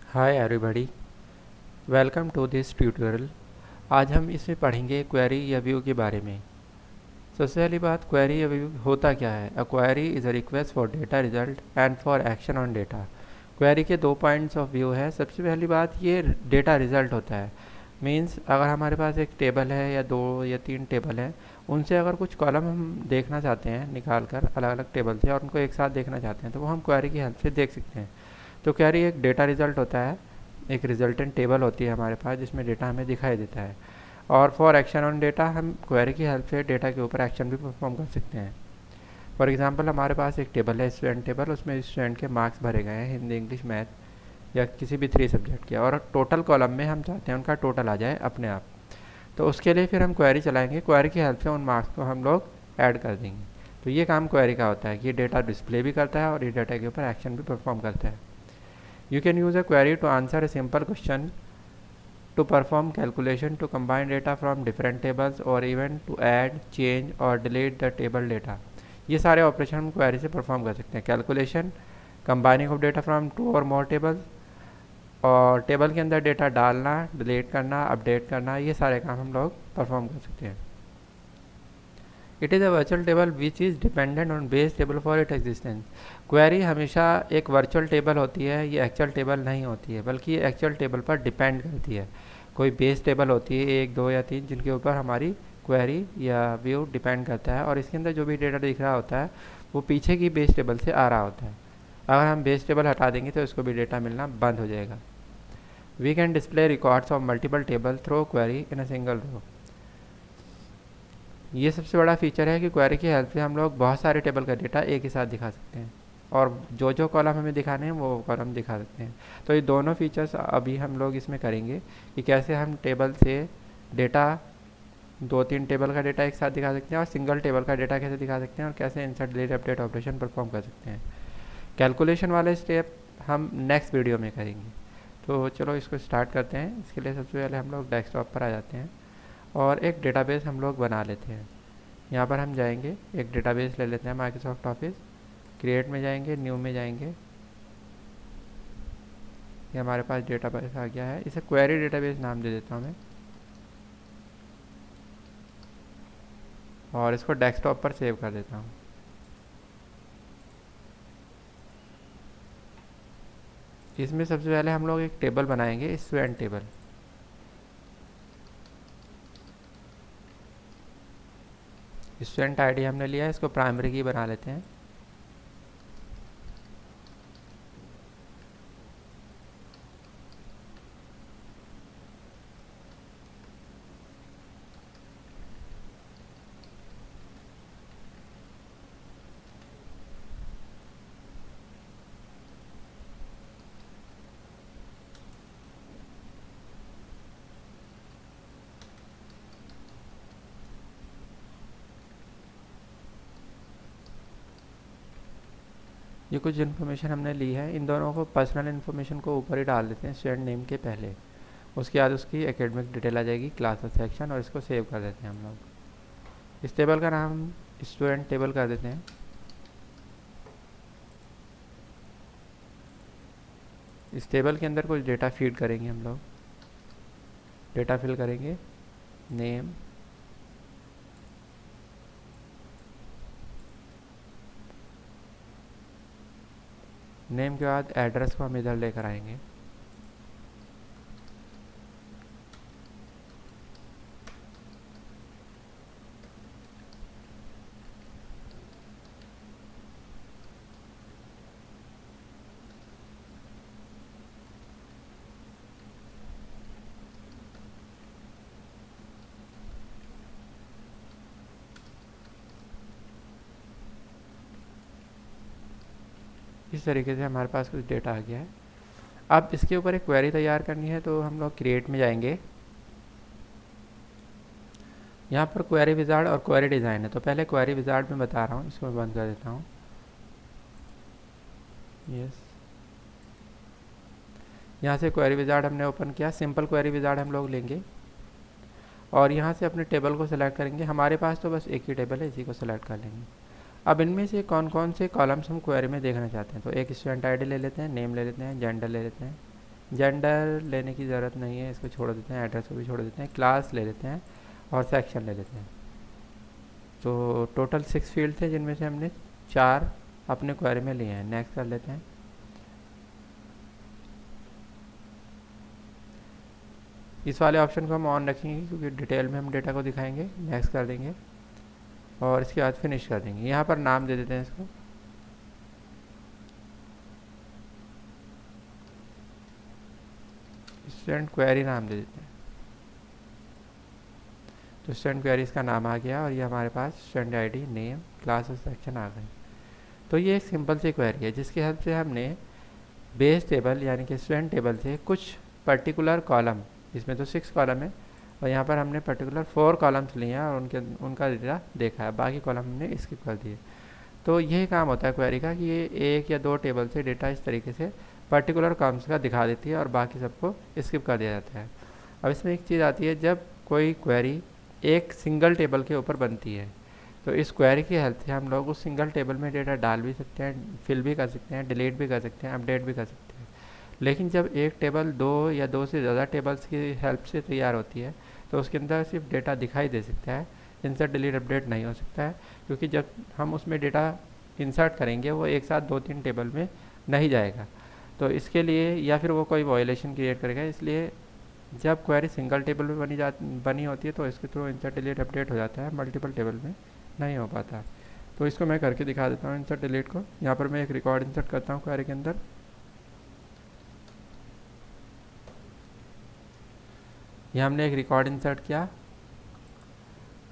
Hi everybody, welcome to this tutorial. आज हम इसमें पढ़ेंगे क्वेरी या व्यू के बारे में। सबसे पहली बात, क्वेरी या व्यू होता क्या है। A query is a request for data result and for action on data. Query के दो पॉइंट्स ऑफ व्यू है। सबसे पहली बात, ये डेटा रिजल्ट होता है। मीन्स अगर हमारे पास एक टेबल है या दो या तीन टेबल है, उनसे अगर कुछ कॉलम हम देखना चाहते हैं निकाल कर अलग अलग टेबल से, और उनको एक साथ देखना चाहते हैं, तो वो हम क्वेरी की हेल्प से देख सकते हैं। तो क्वेरी एक डेटा रिजल्ट होता है, एक रिजल्टेंट टेबल होती है हमारे पास जिसमें डेटा हमें दिखाई देता है। और फॉर एक्शन ऑन डेटा, हम क्वेरी की हेल्प से डेटा के ऊपर एक्शन भी परफॉर्म कर सकते हैं। फॉर एग्जांपल, हमारे पास एक टेबल है स्टूडेंट टेबल, उसमें स्टूडेंट के मार्क्स भरे गए हैं हिंदी इंग्लिश मैथ या किसी भी 3 सब्जेक्ट के, और टोटल कॉलम में हम चाहते हैं उनका टोटल आ जाए अपने आप। तो उसके लिए फिर हम क्वेरी चलाएंगे, क्वेरी की हेल्प से उन मार्क्स को हम लोग ऐड कर देंगे। तो ये काम क्वेरी का होता है कि ये डेटा डिस्प्ले भी करता है और ये डेटा के ऊपर एक्शन भी परफॉर्म करता है। You can use a query to answer a simple question, to perform calculation, to combine data from different tables, or even to add, change or delete the table data. ये सारे operation हम query से perform कर सकते हैं। Calculation, combining of data from 2 और मोर tables, और table के अंदर डेटा डालना, डिलीट करना, अपडेट करना, ये सारे काम हम लोग परफॉर्म कर सकते हैं। It is a virtual table which is dependent on base table for it existence. Query हमेशा एक वर्चुअल टेबल होती है, ये एक्चुअल टेबल नहीं होती है, बल्कि ये एक्चुअल टेबल पर डिपेंड करती है। कोई बेस टेबल होती है 1 2 या 3, जिनके ऊपर हमारी क्वेरी या व्यू डिपेंड करता है, और इसके अंदर जो भी डेटा दिख रहा होता है वो पीछे की बेस टेबल से आ रहा होता है। अगर हम बेस टेबल हटा देंगे तो इसको भी डेटा मिलना बंद हो जाएगा। We can display records of multiple table through query in a single row. ये सबसे बड़ा फीचर है कि क्वेरी की हेल्प से हम लोग बहुत सारे टेबल का डेटा एक ही साथ दिखा सकते हैं, और जो जो कॉलम हमें दिखाने हैं वो कॉलम दिखा सकते हैं। तो ये दोनों फीचर्स अभी हम लोग इसमें करेंगे कि कैसे हम टेबल से डेटा, 2 3 टेबल का डेटा एक साथ दिखा सकते हैं, और सिंगल टेबल का डेटा कैसे दिखा सकते हैं, और कैसे insert delete update operation perform कर सकते हैं। कैलकुलेशन वाले स्टेप हम नेक्स्ट वीडियो में करेंगे। तो चलो इसको स्टार्ट करते हैं। इसके लिए सबसे पहले हम लोग डेस्कटॉप पर आ जाते हैं और एक डेटाबेस हम लोग बना लेते हैं। यहाँ पर हम जाएंगे, एक डेटाबेस ले लेते हैं माइक्रोसॉफ्ट ऑफिस, क्रिएट में जाएंगे, न्यू में जाएंगे। ये हमारे पास डेटाबेस आ गया है, इसे क्वेरी डेटाबेस नाम दे देता हूँ मैं, और इसको डेस्कटॉप पर सेव कर देता हूँ। इसमें सबसे पहले हम लोग एक टेबल बनाएंगे, स्टूडेंट टेबल। स्टूडेंट आईडी हमने लिया है, इसको प्राइमरी की बना लेते हैं। ये कुछ इन्फॉर्मेशन हमने ली है, इन दोनों को पर्सनल इन्फॉर्मेशन को ऊपर ही डाल देते हैं स्टूडेंट नेम के पहले। उसके बाद उसकी एकेडमिक डिटेल आ जाएगी, क्लास और सेक्शन, और इसको सेव कर देते हैं हम लोग। इस टेबल का नाम स्टूडेंट टेबल कर देते हैं। इस टेबल के अंदर कुछ डेटा फीड करेंगे हम लोग। डेटा फिल करेंगे, नेम, नेम के बाद एड्रेस को हम इधर लेकर आएंगे। इस तरीके से हमारे पास कुछ डेटा आ गया है। अब इसके ऊपर एक क्वेरी तैयार करनी है, तो हम लोग क्रिएट में जाएंगे। यहाँ पर क्वेरी विजार्ड और क्वेरी डिज़ाइन है, तो पहले क्वेरी विजार्ड में बता रहा हूँ, इसको मैं बंद कर देता हूँ। यस, यहाँ से क्वेरी विजार्ड हमने ओपन किया। सिंपल क्वेरी विजार्ड हम लोग लेंगे और यहाँ से अपने टेबल को सिलेक्ट करेंगे। हमारे पास तो बस एक ही टेबल है, इसी को सिलेक्ट कर लेंगे। अब इनमें से कौन कौन से कॉलम्स हम क्वेरी में देखना चाहते हैं, तो एक स्टूडेंट आईडी ले लेते हैं, नेम ले लेते हैं, जेंडर ले लेते हैं, जेंडर लेने की ज़रूरत नहीं है, इसको छोड़ देते हैं, एड्रेस को भी छोड़ देते हैं, क्लास ले लेते हैं और सेक्शन ले लेते हैं। तो टोटल 6 फील्ड थे जिनमें से हमने 4 अपने क्वेरी में लिए हैं। नेक्स्ट कर लेते हैं। इस वाले ऑप्शन को हम ऑन रखेंगे क्योंकि डिटेल में हम डेटा को दिखाएंगे। नेक्स्ट कर देंगे और इसके बाद फिनिश कर देंगे। यहाँ पर नाम दे देते हैं इसको, स्टूडेंट क्वेरी नाम दे देते हैं। तो स्टूडेंट क्वेरी इसका नाम आ गया और ये हमारे पास स्टूडेंट आईडी, नेम, क्लास और सेक्शन आ गए। तो ये एक सिंपल सी क्वेरी है जिसकी हेल्प से हमने बेस टेबल यानी कि स्टूडेंट टेबल से कुछ पर्टिकुलर कॉलम, इसमें तो 6 कॉलम है और यहाँ पर हमने पर्टिकुलर 4 कॉलम्स लिए हैं और उनका डेटा देखा है, बाकी कॉलम हमने स्किप कर दिए। तो यही काम होता है क्वेरी का कि ये 1 या 2 टेबल से डेटा इस तरीके से पर्टिकुलर कॉलम्स का दिखा देती है और बाकी सबको स्किप कर दिया जाता है। अब इसमें एक चीज़ आती है, जब कोई क्वेरी एक सिंगल टेबल के ऊपर बनती है तो इस क्वेरी की हेल्प से हम लोग उस सिंगल टेबल में डेटा डाल भी सकते हैं, फिल भी कर सकते हैं, डिलीट भी कर सकते हैं, अपडेट भी कर सकते हैं। लेकिन जब एक टेबल 2 या 2 से ज़्यादा टेबल्स की हेल्प से तैयार होती है तो उसके अंदर सिर्फ डेटा दिखाई दे सकता है, इंसर्ट डिलीट अपडेट नहीं हो सकता है, क्योंकि जब हम उसमें डेटा इंसर्ट करेंगे वो एक साथ 2-3 टेबल में नहीं जाएगा। तो इसके लिए या फिर वो कोई वायलेशन क्रिएट करेगा, इसलिए जब क्वेरी सिंगल टेबल में बनी होती है तो इसके थ्रू इंसर्ट डिलीट अपडेट हो जाता है, मल्टीपल टेबल में नहीं हो पाता। तो इसको मैं करके दिखा देता हूँ इंसर्ट डिलीट को। यहाँ पर मैं एक रिकॉर्ड इंसर्ट करता हूँ क्वेरी के अंदर। यहाँ हमने एक रिकॉर्ड इंसर्ट किया।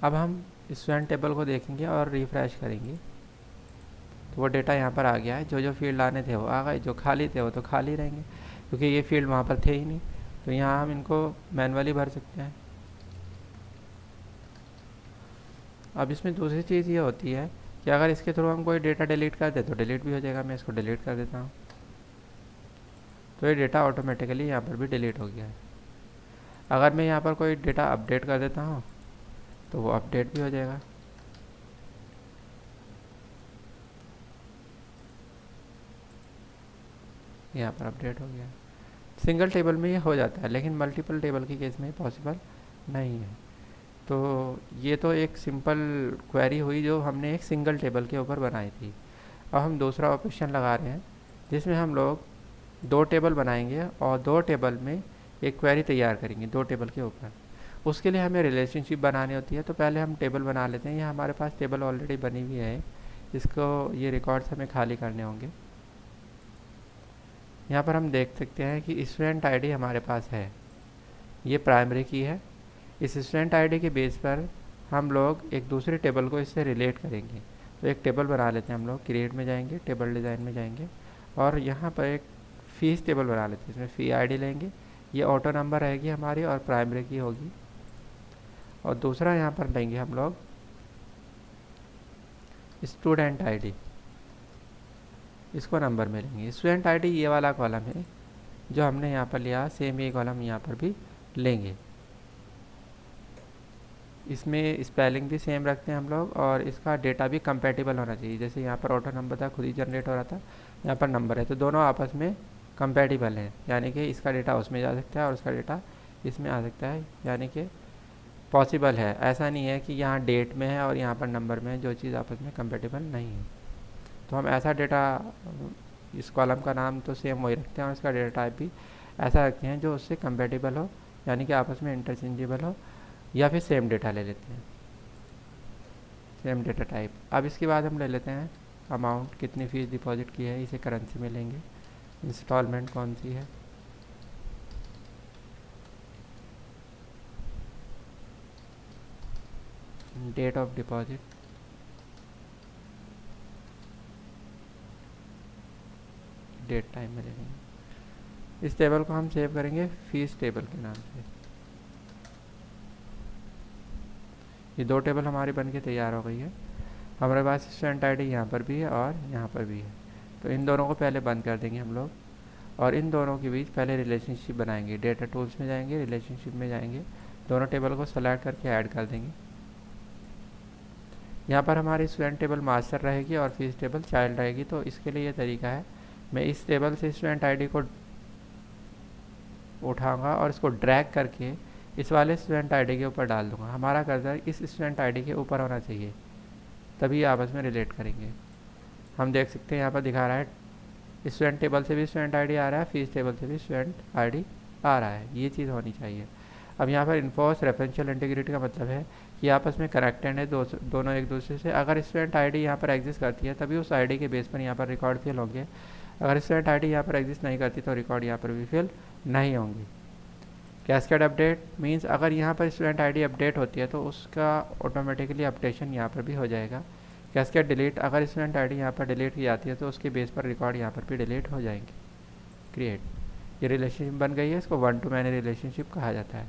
अब हम स्टूडेंट टेबल को देखेंगे और रिफ्रेश करेंगे तो वो डेटा यहाँ पर आ गया है। जो जो फील्ड आने थे वो आ गए, जो खाली थे वो तो खाली रहेंगे क्योंकि ये फील्ड वहाँ पर थे ही नहीं। तो यहाँ हम इनको मैनुअली भर सकते हैं। अब इसमें दूसरी चीज़ ये होती है कि अगर इसके थ्रू हम कोई डेटा डिलीट कर दे तो डिलीट भी हो जाएगा। मैं इसको डिलीट कर देता हूँ तो ये डेटा ऑटोमेटिकली यहाँ पर भी डिलीट हो गया है। अगर मैं यहाँ पर कोई डेटा अपडेट कर देता हूँ तो वो अपडेट भी हो जाएगा। यहाँ पर अपडेट हो गया। सिंगल टेबल में ये हो जाता है लेकिन मल्टीपल टेबल के केस में पॉसिबल नहीं है। तो ये तो एक सिंपल क्वेरी हुई जो हमने एक सिंगल टेबल के ऊपर बनाई थी। अब हम दूसरा ऑप्शन लगा रहे हैं जिसमें हम लोग 2 टेबल बनाएंगे और 2 टेबल में एक क्वेरी तैयार करेंगे 2 टेबल के ऊपर। उसके लिए हमें रिलेशनशिप बनानी होती है। तो पहले हम टेबल बना लेते हैं। ये हमारे पास टेबल ऑलरेडी बनी हुई है, इसको ये रिकॉर्ड्स हमें खाली करने होंगे। यहाँ पर हम देख सकते हैं कि स्टूडेंट आईडी हमारे पास है, ये प्राइमरी की है। इस स्टूडेंट आईडी के बेस पर हम लोग एक दूसरे टेबल को इससे रिलेट करेंगे। तो एक टेबल बना लेते हैं हम लोग, क्रिएट में जाएंगे, टेबल डिज़ाइन में जाएंगे और यहाँ पर एक फीस टेबल बना लेते हैं। इसमें फ़ी आईडी लेंगे, ये ऑटो नंबर रहेगी हमारी और प्राइमरी की होगी। और दूसरा यहाँ पर लेंगे हम लोग स्टूडेंट आईडी, इसको नंबर में लेंगे। स्टूडेंट आईडी ये वाला कॉलम है जो हमने यहाँ पर लिया, सेम ये कॉलम यहाँ पर भी लेंगे। इसमें स्पेलिंग भी सेम रखते हैं हम लोग और इसका डेटा भी कंपैटिबल होना चाहिए। जैसे यहाँ पर ऑटो नंबर था, खुद ही जनरेट हो रहा था, यहाँ पर नंबर है, तो दोनों आपस में कंपैटिबल है, यानी कि इसका डेटा उसमें जा सकता है और उसका डेटा इसमें आ सकता है, यानी कि पॉसिबल है। ऐसा नहीं है कि यहाँ डेट में है और यहाँ पर नंबर में है, जो चीज़ आपस में कंपैटिबल नहीं है। तो हम ऐसा डेटा, इस कॉलम का नाम तो सेम वही रखते हैं और इसका डेटा टाइप भी ऐसा रखते हैं जो उससे कंपैटिबल हो, यानी कि आपस में इंटरचेंजेबल हो, या फिर सेम डेटा ले लेते हैं, सेम डेटा टाइप। अब इसके बाद हम ले लेते हैं अमाउंट, कितनी फ़ीस डिपॉजिट की है, इसे करेंसी में लेंगे। इंस्टॉलमेंट कौन सी है, date of deposit, date time में ले लेंगे। इस टेबल को हम सेव करेंगे फीस टेबल के नाम से। ये 2 टेबल हमारी बन के तैयार हो गई है। हमारे पास स्टूडेंट आईडी यहाँ पर भी है और यहाँ पर भी है। तो इन दोनों को पहले बंद कर देंगे हम लोग और इन दोनों के बीच पहले रिलेशनशिप बनाएंगे। डेटा टूल्स में जाएंगे, रिलेशनशिप में जाएंगे, दोनों टेबल को सेलेक्ट करके ऐड कर देंगे। यहाँ पर हमारी स्टूडेंट टेबल मास्टर रहेगी और फीस टेबल चाइल्ड रहेगी। तो इसके लिए ये तरीका है, मैं इस टेबल से स्टूडेंट आईडी को उठाऊंगा और इसको ड्रैग करके इस वाले स्टूडेंट आईडी के ऊपर डाल दूंगा। हमारा कर्सर इस स्टूडेंट आईडी के ऊपर होना चाहिए, तभी आपस में रिलेट करेंगे। हम देख सकते हैं यहाँ पर दिखा रहा है स्टूडेंट टेबल से भी स्टूडेंट आईडी आ रहा है, फीस टेबल से भी स्टूडेंट आईडी आ रहा है। ये चीज़ होनी चाहिए। अब यहाँ पर इन्फोर्स रेफरेंशियल इंटीग्रिटी का मतलब है कि आपस में कनेक्टेड है दोनों एक दूसरे से। अगर स्टूडेंट आईडी यहाँ पर एग्जिस्ट करती है तभी उस आईडी के बेस पर यहाँ पर रिकॉर्ड फेल होंगे। अगर स्टूडेंट आईडी यहाँ पर एग्जिस्ट नहीं करती तो रिकॉर्ड यहाँ पर भी फेल नहीं होंगी। कैस्केड अपडेट मीन्स अगर यहाँ पर स्टूडेंट आईडी अपडेट होती है तो उसका ऑटोमेटिकली अपडेशन यहाँ पर भी हो जाएगा। कैस्केड डिलीट, अगर स्टूडेंट आईडी यहाँ पर डिलीट की जाती है तो उसके बेस पर रिकॉर्ड यहाँ पर भी डिलीट हो जाएंगे। क्रिएट, ये रिलेशनशिप बन गई है, इसको वन टू मैनी रिलेशनशिप कहा जाता है।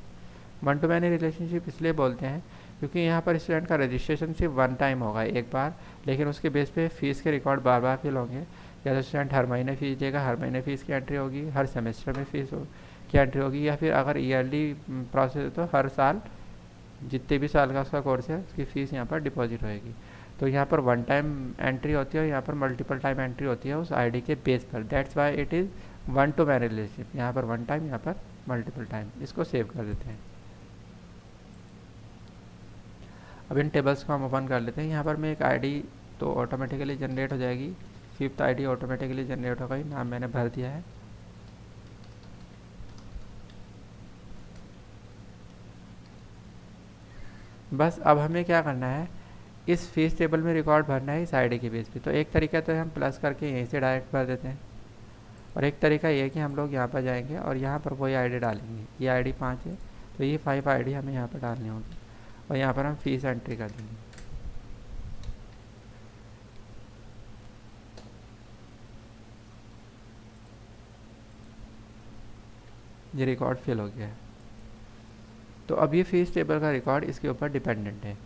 वन टू मैनी रिलेशनशिप इसलिए बोलते हैं क्योंकि यहाँ पर स्टूडेंट का रजिस्ट्रेशन सिर्फ वन टाइम होगा, एक बार, लेकिन उसके बेस पे फीस के रिकॉर्ड बार बार फिल होंगे। या तो स्टूडेंट हर महीने फीस देगा, हर महीने फीस की एंट्री होगी, हर सेमेस्टर में फीस की एंट्री होगी, या फिर अगर ईयरली प्रोसेस है तो हर साल जितने भी साल का उसका कोर्स है उसकी फ़ीस यहाँ पर डिपॉजिट होएगी। तो यहाँ पर वन टाइम एंट्री होती है और यहाँ पर मल्टीपल टाइम एंट्री होती है उस आईडी के बेस पर। That's why it is one two many relationship. यहाँ पर वन टाइम, यहाँ पर मल्टीपल टाइम। इसको सेव कर देते हैं। अब इन टेबल्स को हम ओपन कर लेते हैं। यहाँ पर मैं एक आईडी तो ऑटोमेटिकली जनरेट हो जाएगी, फिफ्थ आईडी ऑटोमेटिकली जनरेट हो गई, नाम मैंने भर दिया है। बस अब हमें क्या करना है, इस फीस टेबल में रिकॉर्ड भरना है इस आईडी के बेस पे। तो एक तरीका तो हम प्लस करके यहीं से डायरेक्ट भर देते हैं, और एक तरीका ये है कि हम लोग यहाँ पर जाएंगे और यहाँ पर वही आईडी डालेंगे। ये आईडी 5 है तो ये 5 आईडी हमें यहाँ पर डालनी होगी और यहाँ पर हम फीस एंट्री कर देंगे। ये रिकॉर्ड फिल हो गया है। तो अब ये फीस टेबल का रिकॉर्ड इसके ऊपर डिपेंडेंट है।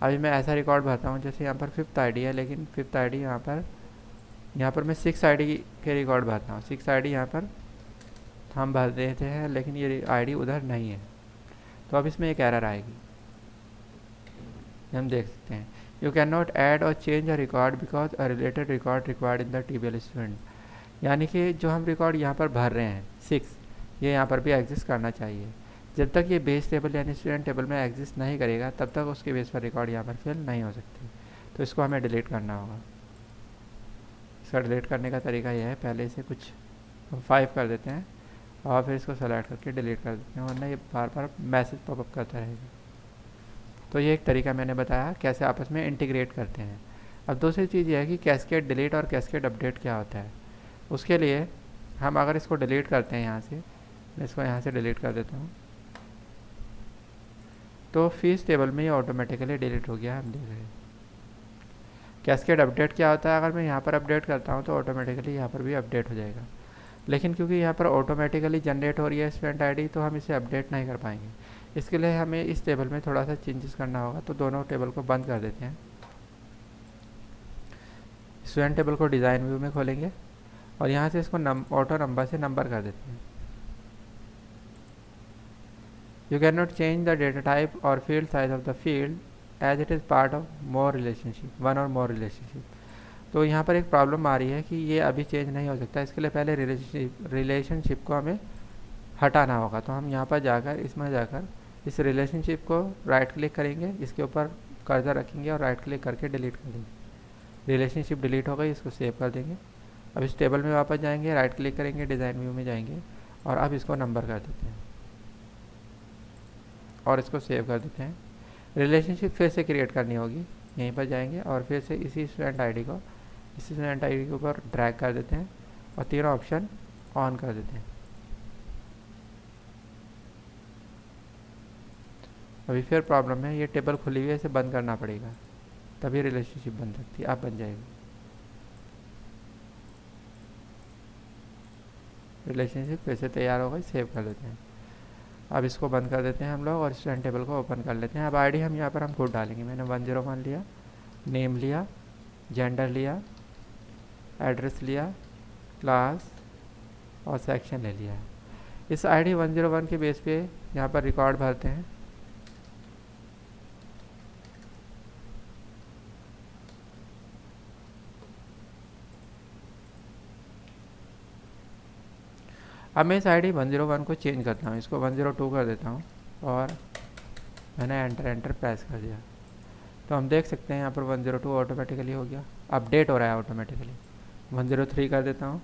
अभी मैं ऐसा रिकॉर्ड भरता हूँ जैसे यहाँ पर फिफ्थ आईडी है, लेकिन फिफ्थ आईडी यहाँ पर मैं 6 आईडी के रिकॉर्ड भरता हूँ। 6 आईडी यहाँ पर हम भर देते हैं, लेकिन ये आईडी उधर नहीं है। तो अब इसमें एक एरर आएगी, हम देख सकते हैं, you can not add or change a record because a related record required in the TBL student. यानी कि जो हम रिकॉर्ड यहाँ पर भर रहे हैं 6, ये यहाँ पर भी एग्जिस्ट करना चाहिए। जब तक ये बेस टेबल यानी स्टूडेंट टेबल में एग्जिस्ट नहीं करेगा तब तक उसके बेस पर रिकॉर्ड यहाँ पर फिल नहीं हो सकती। तो इसको हमें डिलीट करना होगा। इसका डिलीट करने का तरीका यह है, पहले इसे कुछ 5 कर देते हैं और फिर इसको सेलेक्ट करके डिलीट कर देते हैं, वरना ये बार बार मैसेज पॉपअप करता रहेगा। तो ये एक तरीका मैंने बताया कैसे आपस में इंटीग्रेट करते हैं। अब दूसरी चीज़ यह है कि कैस्केड डिलीट और कैस्केड अपडेट क्या होता है। उसके लिए हम अगर इसको डिलीट करते हैं यहाँ से, मैं इसको यहाँ से डिलीट कर देता हूँ, तो फीस टेबल में ये ऑटोमेटिकली डिलीट हो गया, हम देख रहे हैं। कैस्केड अपडेट क्या होता है, अगर मैं यहाँ पर अपडेट करता हूँ तो ऑटोमेटिकली यहाँ पर भी अपडेट हो जाएगा। लेकिन क्योंकि यहाँ पर ऑटोमेटिकली जनरेट हो रही है स्टूडेंट आईडी, तो हम इसे अपडेट नहीं कर पाएंगे। इसके लिए हमें इस टेबल में थोड़ा सा चेंजेस करना होगा। तो दोनों टेबल को बंद कर देते हैं। स्टूडेंट टेबल को डिज़ाइन व्यू में खोलेंगे और यहाँ से इसको ऑटो नंबर से नंबर कर देते हैं। You cannot change the data type or field size of the field as it is part of more relationship, one or more relationship। तो यहाँ पर एक प्रॉब्लम आ रही है कि ये अभी चेंज नहीं हो सकता। इसके लिए पहले रिलेशनशिप को हमें हटाना होगा। तो हम यहाँ पर जाकर इसमें जाकर इस रिलेशनशिप को राइट क्लिक करेंगे, इसके ऊपर कर्सर रखेंगे और राइट क्लिक करके डिलीट कर देंगे। रिलेशनशिप डिलीट हो गई, इसको सेव कर देंगे। अब इस टेबल में वापस जाएंगे, राइट क्लिक करेंगे, डिज़ाइन व्यू में जाएंगे और अब इसको नंबर कर देते हैं और इसको सेव कर देते हैं। रिलेशनशिप फिर से क्रिएट करनी होगी, यहीं पर जाएंगे और फिर से इसी स्टूडेंट आईडी के ऊपर ड्रैग कर देते हैं और तीनों ऑप्शन ऑन कर देते हैं। अभी फिर प्रॉब्लम है, ये टेबल खुली हुई है, इसे बंद करना पड़ेगा तभी रिलेशनशिप बन सकती है। अब बन जाएगी। रिलेशनशिप फिर से तैयार हो गई, सेव कर देते हैं। अब इसको बंद कर देते हैं हम लोग और स्टूडेंट टेबल को ओपन कर लेते हैं। अब आईडी हम यहाँ पर हम खुद डालेंगे। मैंने 101 लिया, नेम लिया, जेंडर लिया, एड्रेस लिया, क्लास और सेक्शन ले लिया है। इस आईडी 101 के बेस पे यहाँ पर रिकॉर्ड भरते हैं। अब मैं इस ID 101 को चेंज करता हूँ, इसको 102 कर देता हूँ और मैंने एंटर प्रेस कर दिया। तो हम देख सकते हैं यहाँ पर 102 ऑटोमेटिकली हो गया, अपडेट हो रहा है ऑटोमेटिकली। 103 कर देता हूँ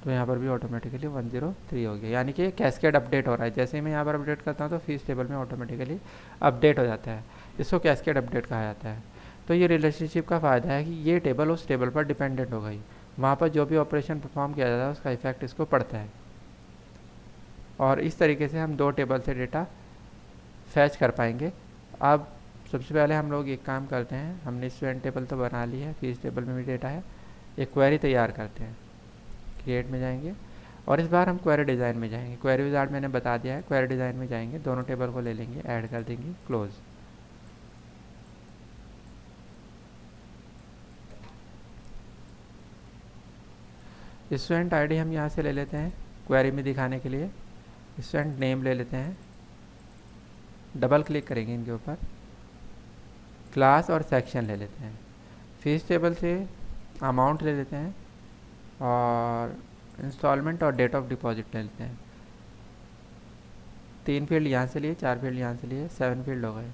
तो यहाँ पर भी ऑटोमेटिकली 103 हो गया, यानी कि कैस्केड अपडेट हो रहा है। जैसे ही मैं यहाँ पर अपडेट करता हूँ तो फीस टेबल में ऑटोमेटिकली अपडेट हो जाता है। इसको कैस्केड अपडेट कहा जाता है। तो ये रिलेशनशिप का फ़ायदा है कि ये टेबल उस टेबल पर डिपेंडेंट हो गई, वहाँ पर जो भी ऑपरेशन परफॉर्म किया जाता है उसका इफेक्ट इसको पड़ता है। और इस तरीके से हम दो टेबल से डेटा फैच कर पाएंगे। अब सबसे पहले हम लोग एक काम करते हैं, हमने स्टूडेंट टेबल तो बना ली है, फीस टेबल में भी डेटा है, एक क्वेरी तैयार करते हैं। क्रिएट में जाएंगे और इस बार हम क्वेरी डिज़ाइन में जाएंगे। क्वेरी विजार्ड मैंने बता दिया है, क्वेरी डिज़ाइन में जाएंगे, दोनों टेबल को ले लेंगे, ऐड कर देंगे, क्लोज। स्टूडेंट आईडी हम यहाँ से ले लेते हैं क्वेरी में दिखाने के लिए। स्टूडेंट नेम ले लेते हैं, डबल क्लिक करेंगे इनके ऊपर, क्लास और सेक्शन ले लेते हैं। फीस टेबल से अमाउंट ले लेते हैं और इंस्टॉलमेंट और डेट ऑफ डिपॉजिट ले लेते हैं। 3 फील्ड यहाँ से लिए, 4 फील्ड यहाँ से लिए, 7 फील्ड हो गए।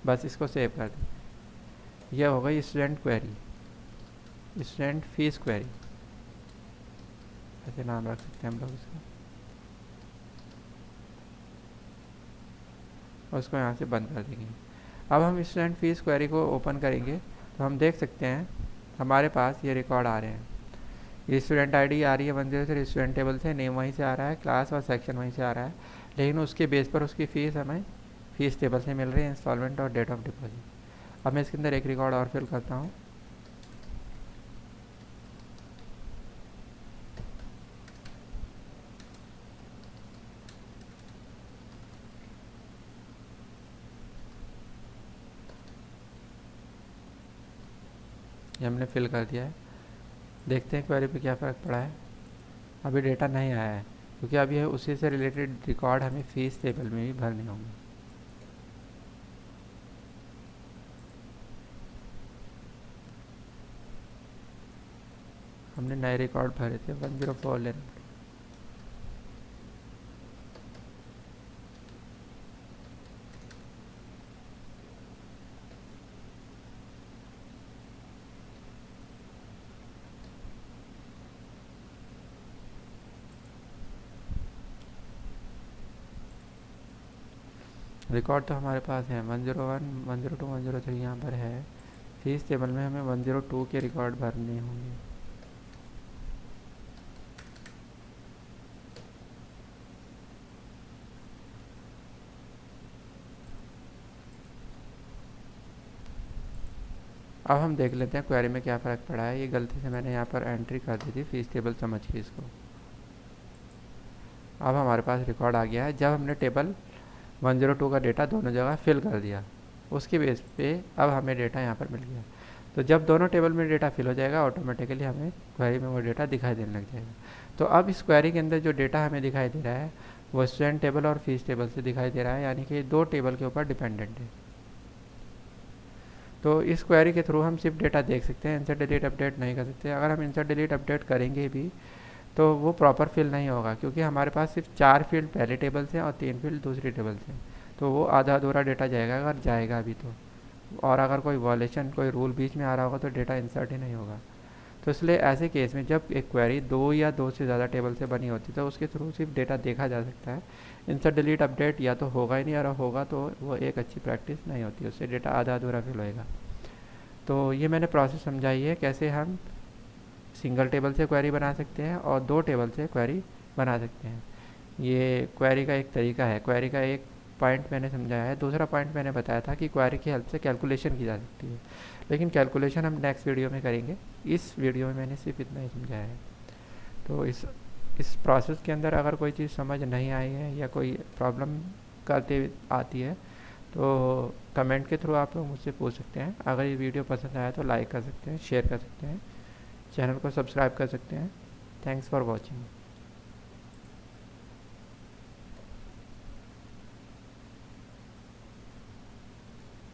बस इसको सेव कर दें। यह हो गई student query, student fees query, ऐसे नाम रख सकते हैं हम लोग इसका। और उसको यहाँ से बंद कर देंगे। अब हम स्टूडेंट फीस क्वेरी को ओपन करेंगे तो हम देख सकते हैं हमारे पास ये रिकॉर्ड आ रहे हैं। ये स्टूडेंट आईडी आ रही है 103, स्टूडेंट टेबल से नेम वहीं से आ रहा है, क्लास और सेक्शन वहीं से आ रहा है, लेकिन उसके बेस पर उसकी फ़ीस हमें फीस टेबल से मिल रही है, इंस्टॉलमेंट और डेट ऑफ डिपॉजिट। अब मैं इसके अंदर एक रिकॉर्ड और फिल करता हूँ। ये हमने फिल कर दिया है। देखते हैं क्वेरी पे क्या फ़र्क पड़ा है। अभी डेटा नहीं आया है क्योंकि अभी उसी से रिलेटेड रिकॉर्ड हमें फीस टेबल में भी भरने होंगे। हमने नए रिकॉर्ड भरे थे, 104 लेना। रिकॉर्ड तो हमारे पास है, 101, 102, 103 यहाँ पर है। फीस टेबल में हमें 102 के रिकॉर्ड भरने होंगे। अब हम देख लेते हैं क्वेरी में क्या फ़र्क पड़ा है। ये गलती से मैंने यहाँ पर एंट्री कर दी थी फीस टेबल समझ के इसको। अब हमारे पास रिकॉर्ड आ गया है। जब हमने टेबल 102 का डेटा दोनों जगह फिल कर दिया, उसके बेस पे अब हमें डेटा यहाँ पर मिल गया। तो जब दोनों टेबल में डेटा फिल हो जाएगा ऑटोमेटिकली हमें क्वेरी में वो डेटा दिखाई देने लग जाएगा। तो अब इस क्वेरी के अंदर जो डेटा हमें दिखाई दे रहा है वो स्टूडेंट टेबल और फीस टेबल से दिखाई दे रहा है, यानी कि दो टेबल के ऊपर डिपेंडेंट है। तो इस क्वेरी के थ्रू हम सिर्फ डेटा देख सकते हैं, इंसर्ट डिलीट अपडेट नहीं कर सकते। अगर हम इंसर्ट डिलीट अपडेट करेंगे भी तो वो प्रॉपर फिल नहीं होगा, क्योंकि हमारे पास सिर्फ 4 फील्ड पहले टेबल से और 3 फील्ड दूसरी टेबल से, तो वो आधा अधूरा डेटा जाएगा अगर जाएगा भी तो। और अगर कोई वॉलेशन, कोई रूल बीच में आ रहा होगा तो डेटा इंसर्ट ही नहीं होगा। तो इसलिए ऐसे केस में जब एक क्वेरी 2 या 2 से ज़्यादा टेबल से बनी होती है तो उसके थ्रू सिर्फ डेटा देखा जा सकता है। इंसर्ट डिलीट अपडेट या तो होगा ही नहीं, और होगा तो वो एक अच्छी प्रैक्टिस नहीं होती, उससे डेटा आधा अधूरा फिल होएगा। तो ये मैंने प्रोसेस समझाई है कैसे हम सिंगल टेबल से क्वेरी बना सकते हैं और 2 टेबल से क्वेरी बना सकते हैं। ये क्वेरी का एक तरीका है। क्वेरी का एक पॉइंट मैंने समझाया है। दूसरा पॉइंट मैंने बताया था कि क्वेरी की हेल्प से कैलकुलेशन की जा सकती है, लेकिन कैलकुलेशन हम नेक्स्ट वीडियो में करेंगे। इस वीडियो में मैंने सिर्फ इतना ही समझाया है। तो इस प्रोसेस के अंदर अगर कोई चीज़ समझ नहीं आई है या कोई प्रॉब्लम करते आती है तो कमेंट के थ्रू आप लोग मुझसे पूछ सकते हैं। अगर ये वीडियो पसंद आया तो लाइक कर सकते हैं, शेयर कर सकते हैं, चैनल को सब्सक्राइब कर सकते हैं। Thanks for watching.